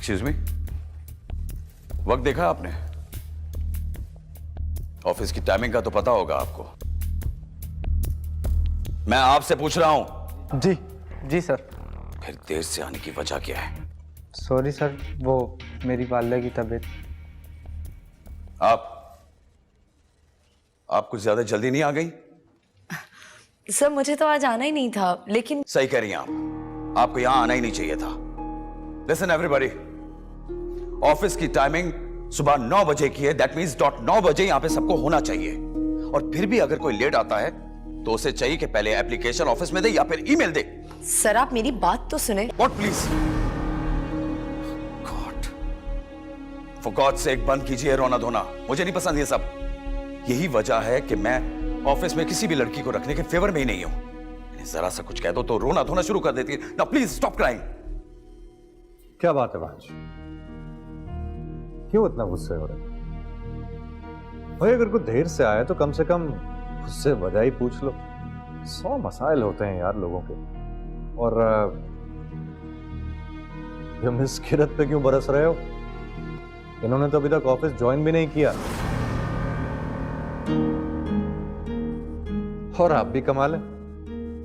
Excuse me, वक्त देखा आपने? ऑफिस की टाइमिंग का तो पता होगा आपको। मैं आपसे पूछ रहा हूं। जी जी सर। फिर देर से आने की वजह क्या है? सॉरी सर, वो मेरी वालिदा की तबीयत। आप कुछ ज्यादा जल्दी नहीं आ गई? सर मुझे तो आज आना ही नहीं था, लेकिन सही कह रही हैं आप, आपको यहां आना ही नहीं चाहिए था। लिसन एवरीबॉडी, ऑफिस की टाइमिंग सुबह 9 बजे की है। दैट मींस डॉट 9 बजे यहां पे सबको होना चाहिए। और फिर भी अगर कोई लेट आता है तो उसे चाहिए कि पहले एप्लीकेशन ऑफिस में दे या फिर ईमेल दे। सर आप मेरी बात तो सुने। What please? God, for God sake बंद कीजिए रोना धोना, मुझे नहीं पसंद ये सब। यही वजह है कि मैं ऑफिस में किसी भी लड़की को रखने के फेवर में ही नहीं हूं। जरा सा कुछ कह दो तो रोना धोना शुरू कर देती है। Now please stop crying. क्या बात है भांज, क्यों इतना गुस्से हो रहे? भाई अगर कोई देर से आया तो कम से कम उससे वजह ही पूछ लो। 100 मसाइल होते हैं यार लोगों के। और ये मिस किरत पे क्यों बरस रहे हो? इन्होंने तो अभी तक ऑफिस ज्वाइन भी नहीं किया। और आप भी कमाल है,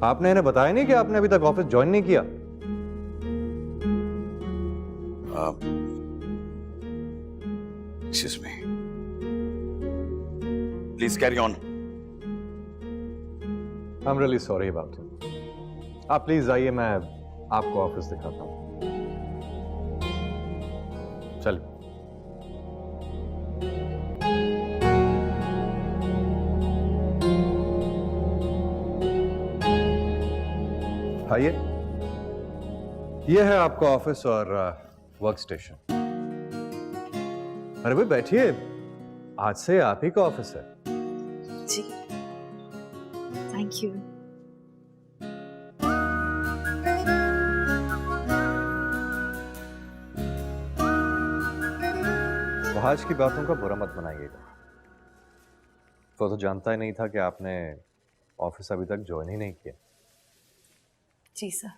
आपने इन्हें बताया नहीं कि आपने अभी तक ऑफिस ज्वाइन नहीं किया। Excuse me. Please carry on. I'm really sorry about it. आप प्लीज आइए, मैं आपको ऑफिस दिखाता हूं। चलिए। आइए, ये है आपका ऑफिस और वर्क स्टेशन। अरे भाई बैठिए, आज से आप ही का ऑफिस है। जी थैंक यू। आज की बातों का बुरा मत बनाइएगा। वो तो जानता ही नहीं था कि आपने ऑफिस अभी तक ज्वाइन ही नहीं किया। जी सर।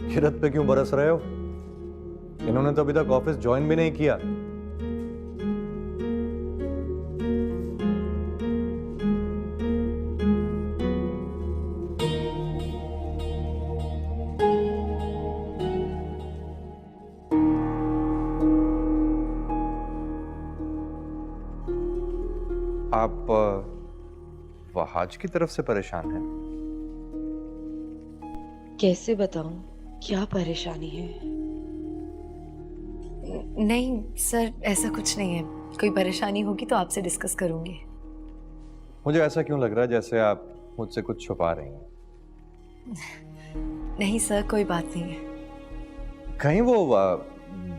किरत पे क्यों बरस रहे हो? इन्होंने तो अभी तक ऑफिस ज्वाइन भी नहीं किया। आप वहाज की तरफ से परेशान हैं? कैसे बताऊं क्या परेशानी है? नहीं सर, ऐसा कुछ नहीं है। कोई परेशानी होगी तो आपसे डिस्कस करूंगी। मुझे ऐसा क्यों लग रहा है जैसे आप मुझसे कुछ छुपा रही हैं? नहीं सर, कोई बात नहीं है। कहीं वो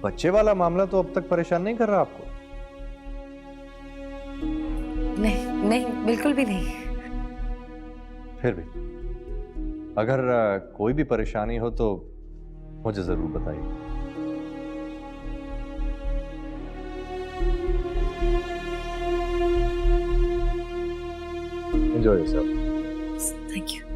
बच्चे वाला मामला तो अब तक परेशान नहीं कर रहा आपको? नहीं नहीं, बिल्कुल भी नहीं। फिर भी अगर कोई भी परेशानी हो तो मुझे जरूर बताइए। Enjoy yourself. Thank you.